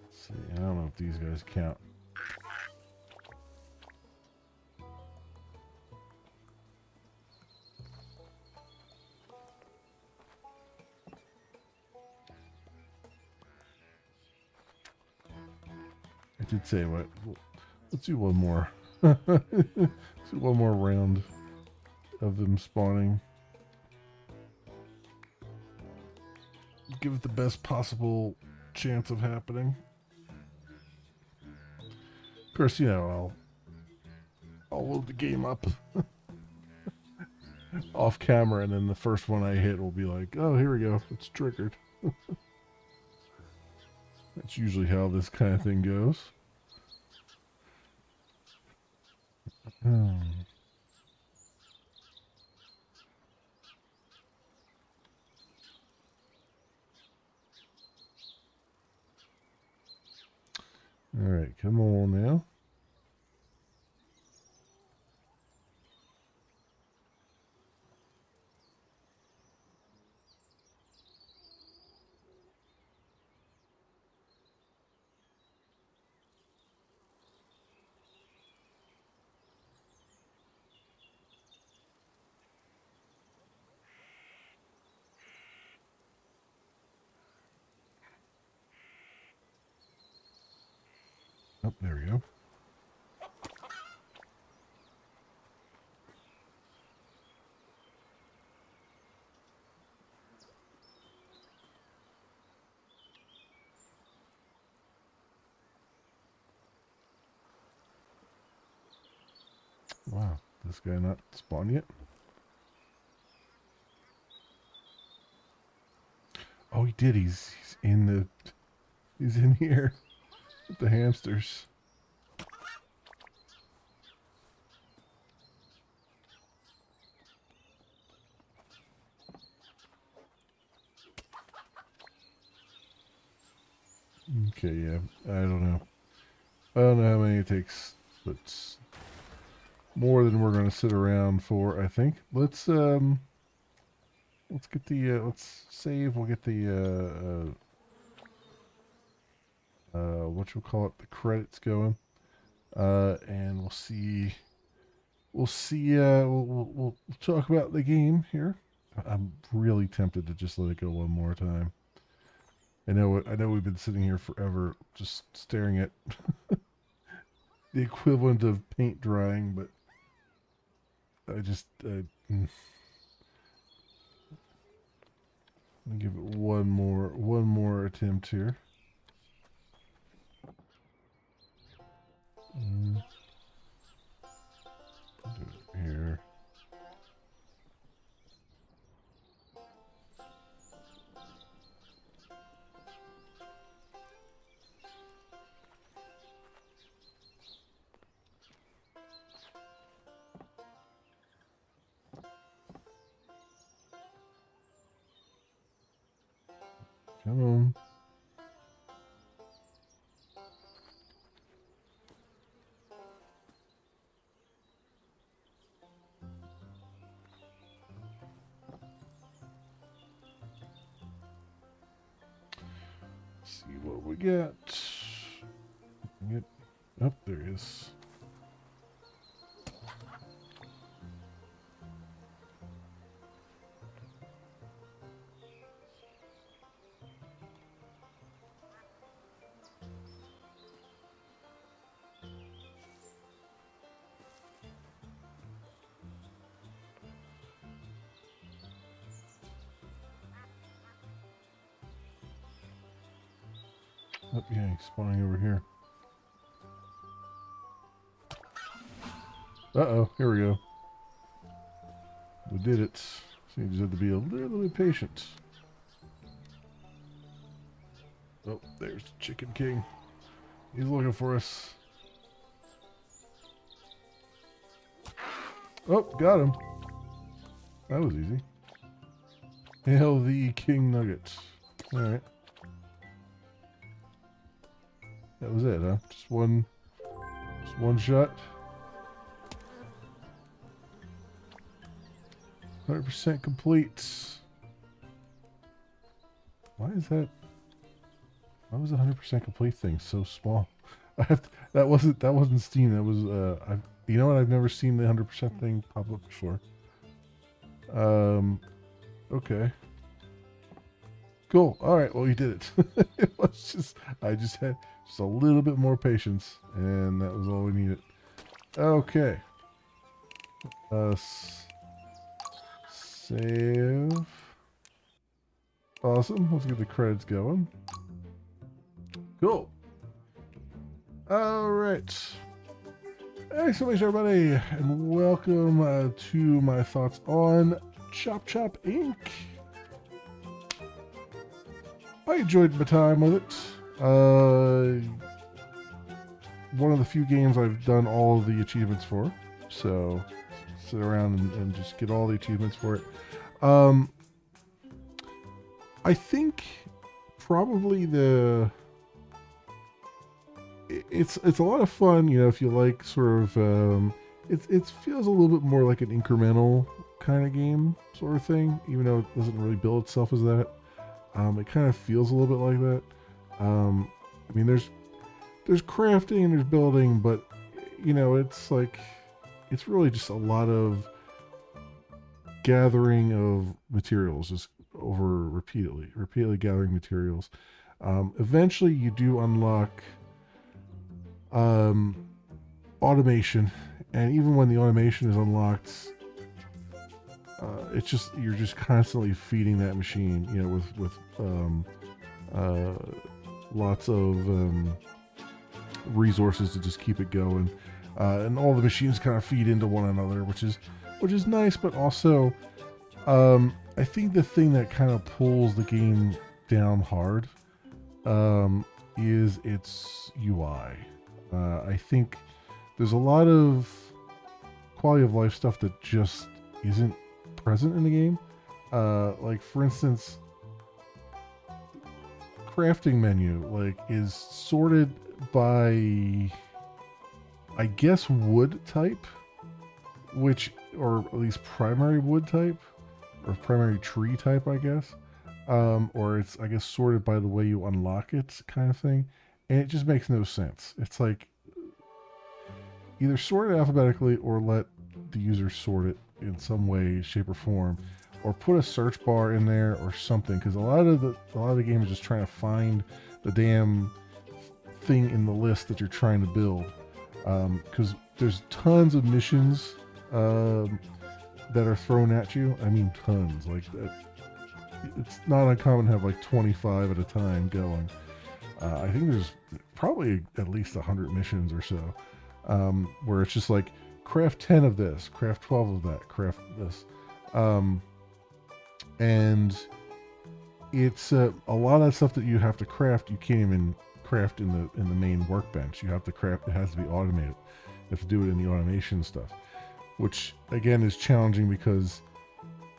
Let's see. I don't know if these guys count. I did say what. Let's do one more. Let's do one more round of them spawning. Give it the best possible chance of happening. Of course, you know, I'll load the game up off camera, and then the first one I hit will be like, oh, here we go, it's triggered. That's usually how this kind of thing goes. All right, come on now. Oh, there we go. Wow, this guy not spawned yet? Oh, he did. He's in the. He's in here with the hamsters. Okay, yeah. I don't know. I don't know how many it takes, but it's more than we're gonna sit around for, I think. Let's get the let's save. We'll get the what you call it, the credits going. And we'll see. We'll see. We'll talk about the game here. I'm really tempted to just let it go one more time. I know. I know we've been sitting here forever, just staring at the equivalent of paint drying, but I just. Let me give it one more attempt here. Do it here. Come on. See what we get. Oh, there he is. Oh, yeah, he's spawning over here. Uh-oh, here we go. We did it. So you just have to be a little bit patient. Oh, there's Chicken King. He's looking for us. Oh, got him. That was easy. Hail the King Nuggets. Alright. That was it, huh? Just one shot. 100% complete. Why is that? Why was the 100% complete thing so small? That wasn't Steam. That was you know what? I've never seen the 100% thing pop up before. Okay. Cool. All right. Well, you did it. It was just I just had just a little bit more patience, and that was all we needed. Okay. Save. Awesome. Let's get the credits going. Cool. All right. Excellent, everybody, and welcome to my thoughts on Chop Chop Inc. I enjoyed my time with it. One of the few games I've done all of the achievements for, so sit around and just get all the achievements for it. I think probably it's a lot of fun, you know, if you like sort of it feels a little bit more like an incremental kind of game sort of thing, even though it doesn't really bill itself as that. It kind of feels a little bit like that. I mean, there's crafting and there's building, but you know, it's like it's really just a lot of gathering of materials, just over repeatedly gathering materials. Eventually, you do unlock um, automation, and even when the automation is unlocked, it's just you're just constantly feeding that machine, with uh, lots of resources to just keep it going, and all the machines kind of feed into one another, which is nice, but also I think the thing that kind of pulls the game down hard is its UI. I think there's a lot of quality of life stuff that just isn't present in the game. Like for instance, crafting menu is sorted by, I guess, wood type, or at least primary wood type, or primary tree type, I guess. Or it's, I guess, sorted by the way you unlock it, kind of thing. And it just makes no sense. It's like either sort it alphabetically or let the user sort it in some way, shape, or form, or put a search bar in there or something. Because a lot of the game is just trying to find the damn thing in the list that you're trying to build. Because there's tons of missions that are thrown at you. I mean, tons. Like it's not uncommon to have like 25 at a time going. I think there's probably at least 100 missions or so, where it's just like craft 10 of this, craft 12 of that, craft this, and it's a lot of that stuff that you have to craft. You can't even craft in the main workbench. You have to craft. It has to be automated. You have to do it in the automation stuff, which again is challenging because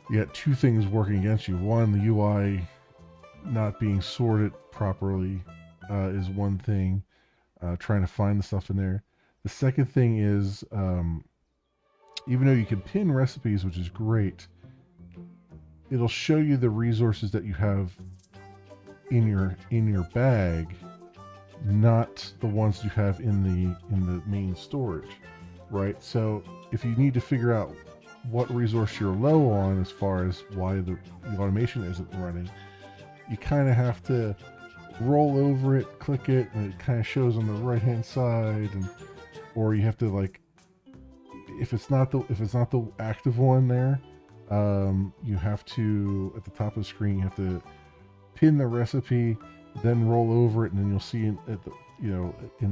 you got two things working against you. One, the UI not being sorted properly is one thing, trying to find the stuff in there. The second thing is, even though you can pin recipes, which is great, it'll show you the resources that you have in your bag, not the ones you have in the main storage, right? So if you need to figure out what resource you're low on as far as why the automation isn't running, you kind of have to roll over it, click it, and it kind of shows on the right hand side, or you have to, like, if it's not the active one there, you have to, at the top of the screen, you have to pin the recipe, then roll over it, and then you'll see in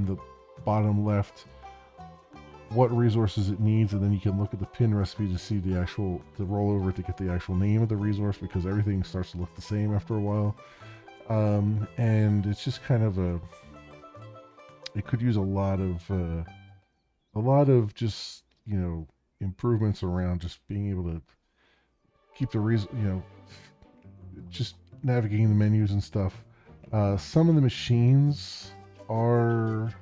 the bottom left what resources it needs, and then you can look at the pin recipe to see to roll over to get the actual name of the resource, because everything starts to look the same after a while. And it's just kind of it could use a lot of just, improvements around just being able to keep the just navigating the menus and stuff. Some of the machines are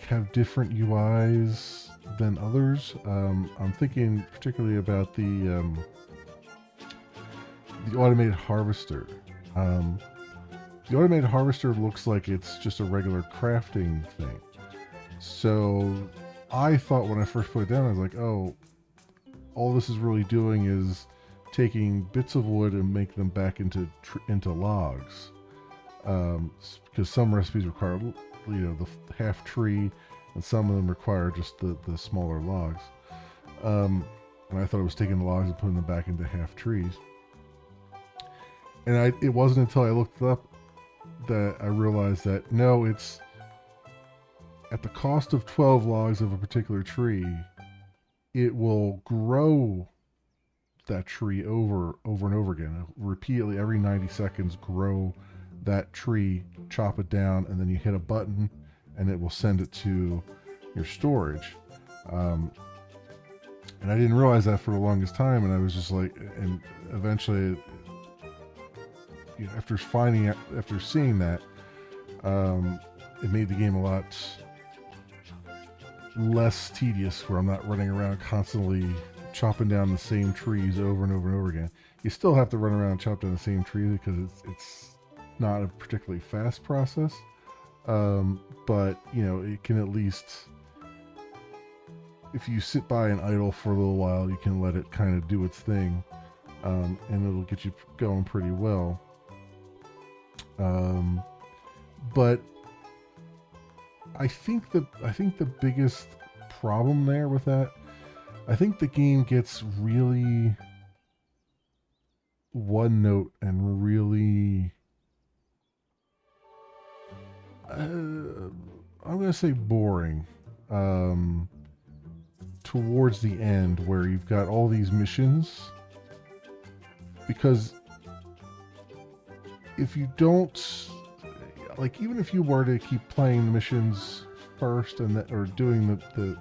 have different UIs than others. I'm thinking particularly about the automated harvester. The automated harvester looks like it's just a regular crafting thing. So I thought when I first put it down, I was like, oh, all this is really doing is taking bits of wood and make them back into logs. Because some recipes require, the half tree, and some of them require just the smaller logs. And I thought it was taking the logs and putting them back into half trees. And it wasn't until I looked it up that I realized that no, it's at the cost of 12 logs of a particular tree, it will grow that tree over and over again. It'll repeatedly, every 90 seconds, grow that tree, chop it down, and then you hit a button and it will send it to your storage. And I didn't realize that for the longest time, and I was just like, and eventually, after seeing that, it made the game a lot less tedious, where I'm not running around constantly chopping down the same trees over and over and over again. You still have to run around and chop down the same trees because it's not a particularly fast process, but it can at least, if you sit by and idle for a little while, you can let it kind of do its thing, and it'll get you going pretty well. But I think the biggest problem there with that, I think the game gets really one note and really I'm gonna say boring um, towards the end where you've got all these missions because if you don't like even if you were to keep playing the missions first and or doing the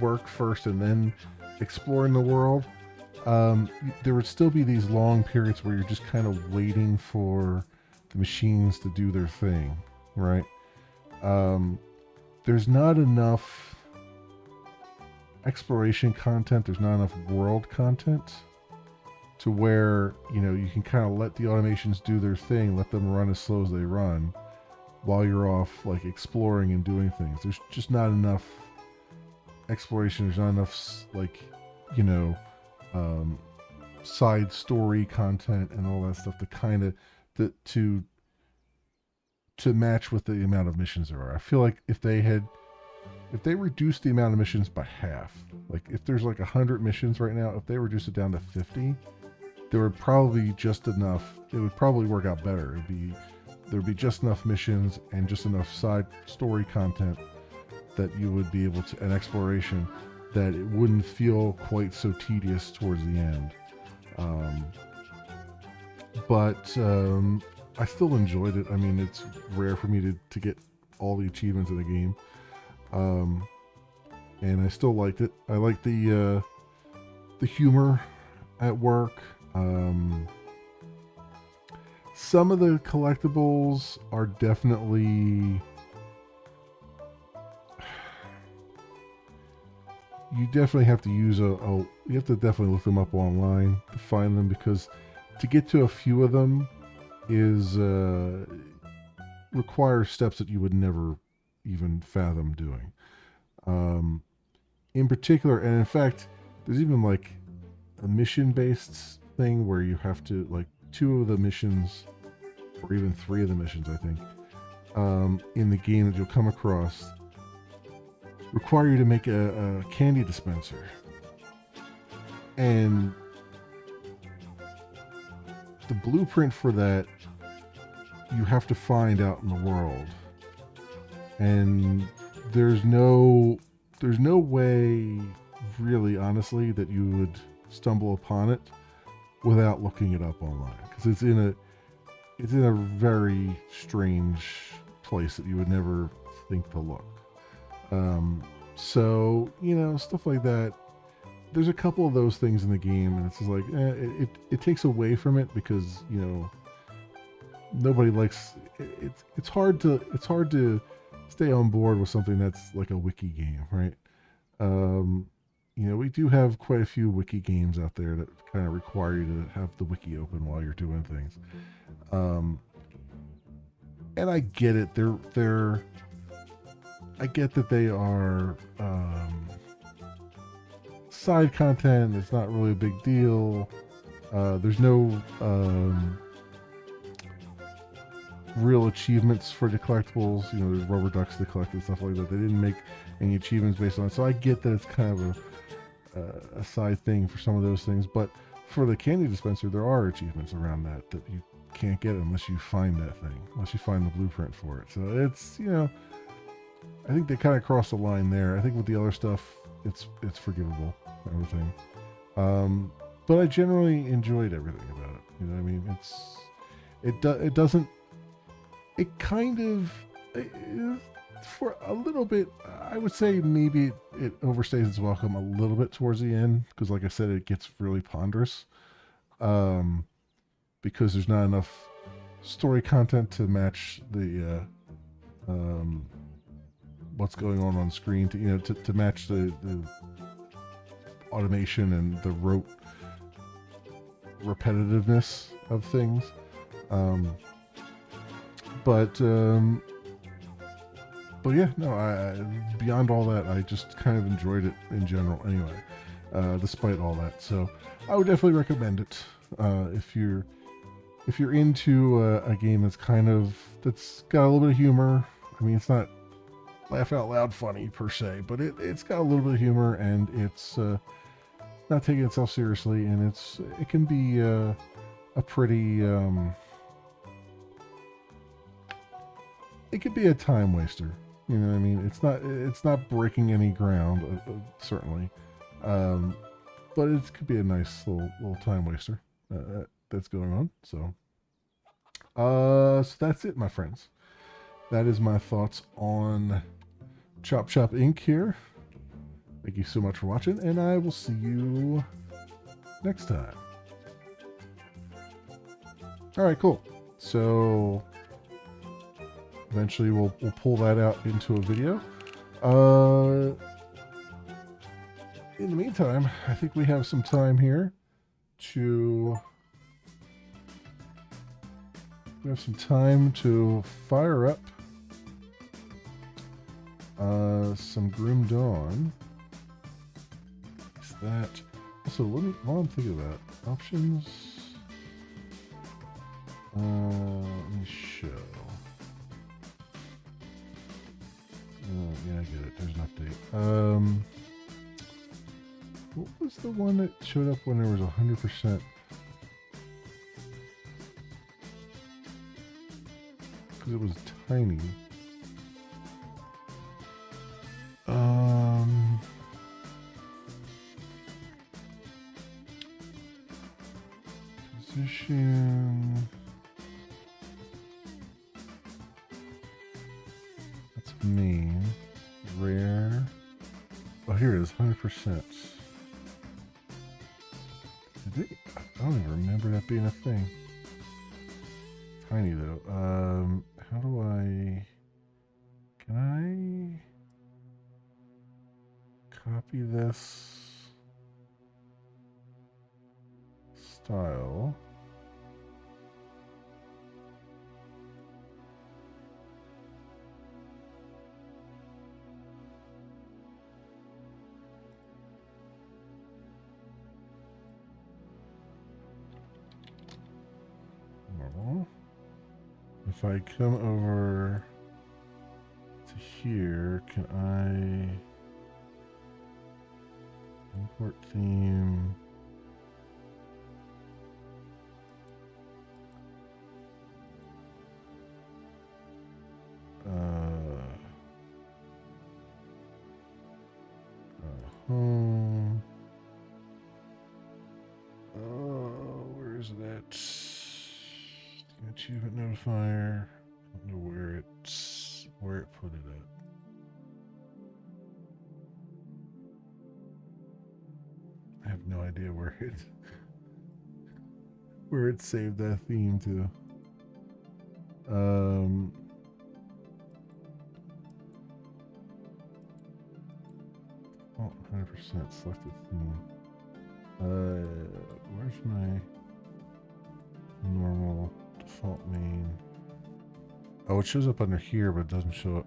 work first and then exploring the world, there would still be these long periods where you're just kind of waiting for the machines to do their thing, right? um, there's not enough exploration content, there's not enough world content to where you can kind of let the automations do their thing, let them run as slow as they run while you're off like exploring and doing things. There's just not enough exploration, there's not enough like you know um, side story content and all that stuff to kind of to match with the amount of missions there are. I feel like if they reduced the amount of missions by half, like if there's like 100 missions right now, if they reduce it down to 50, there would probably be just enough. It would probably work out better. There would be just enough missions and just enough side story content that you would be able to, and exploration, that it wouldn't feel quite so tedious towards the end. But I still enjoyed it. I mean, it's rare for me to get all the achievements in the game. And I still liked it. I liked the humor at work. Some of the collectibles are definitely, you definitely have to use you have to definitely look them up online to find them, because to get to a few of them is requires steps that you would never even fathom doing. In particular, and in fact, there's even like a mission based thing where you have to, like, two of the missions, or even three of the missions, I think, in the game that you'll come across require you to make a candy dispenser. And the blueprint for that you have to find out in the world. And there's no way, really, honestly, that you would stumble upon it without looking it up online, because it's in a very strange place that you would never think to look. So stuff like that. There's a couple of those things in the game, and it's just like it takes away from it, because nobody likes it. It's hard to stay on board with something that's like a wiki game, right? We do have quite a few wiki games out there that kind of require you to have the wiki open while you're doing things. And I get it. I get that they are side content. It's not really a big deal. There's no real achievements for the collectibles. There's rubber ducks to collect and stuff like that. They didn't make any achievements based on it. So I get that it's kind of a side thing for some of those things. But for the candy dispenser, there are achievements around that you can't get unless you find that thing, unless you find the blueprint for it. So it's, I think they kind of crossed the line there. I think with the other stuff, it's forgivable, everything. But I generally enjoyed everything about it. You know what I mean? It doesn't. It kind of, for a little bit, I would say maybe it overstays its welcome a little bit towards the end, because like I said, it gets really ponderous. Because there's not enough story content to match the what's going on screen to match the automation and the repetitiveness of things. But yeah, no. Beyond all that, I just kind of enjoyed it in general. Anyway, despite all that, so I would definitely recommend it if you're into a game that's got a little bit of humor. I mean, it's not laugh out loud funny per se, but it's got a little bit of humor, and it's not taking itself seriously, and it can be a pretty it could be a time waster. You know what I mean? It's not breaking any ground, certainly, but it could be a nice little time waster that's going on. So that's it, my friends. That is my thoughts on Chop Chop Inc. here. Thank you so much for watching, and I will see you next time. All right, cool. So eventually we'll pull that out into a video. In the meantime, I think we have some time here to fire up some Grim Dawn. Is that also? While I'm thinking of that, options. Let me show. Yeah, I get it. There's an update. What was the one that showed up when there was 100%? Because it was tiny. Position. That's main. Rare. Oh, here it is, 100%. I don't even remember that being a thing. Tiny though. How do can I copy this style? If I come over to here, can I import theme? Home. Where is that? Achievement notifier. I don't know where it put it at. I have no idea where it saved that theme to. 100% selected theme. Where's my normal default main? Oh, it shows up under here, but it doesn't show up.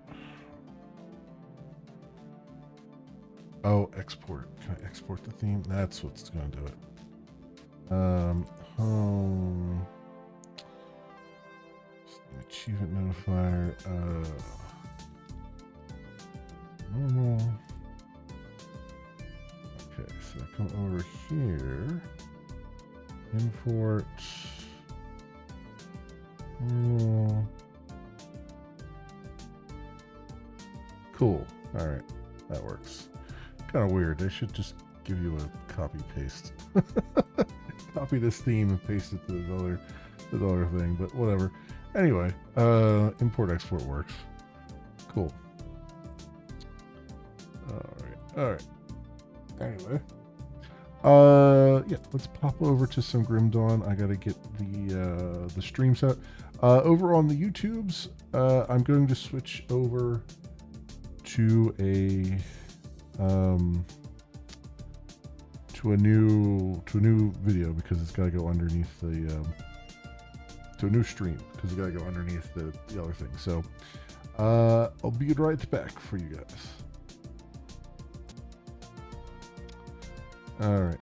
Oh, export. Can I export the theme? That's what's going to do it. Home. Achievement notifier. Normal. Okay, so I come over here. Import. Cool. All right, that works. Kind of weird. They should just give you a copy paste. Copy this theme and paste it to the other thing, but whatever. Anyway, import export works. Cool. All right. Anyway, yeah, let's pop over to some Grim Dawn. I gotta get the stream set. Over on the YouTubes, I'm going to switch over to a new video because it's got to go underneath the to a new stream because it's got to go underneath the other thing. So I'll be right back for you guys. All right.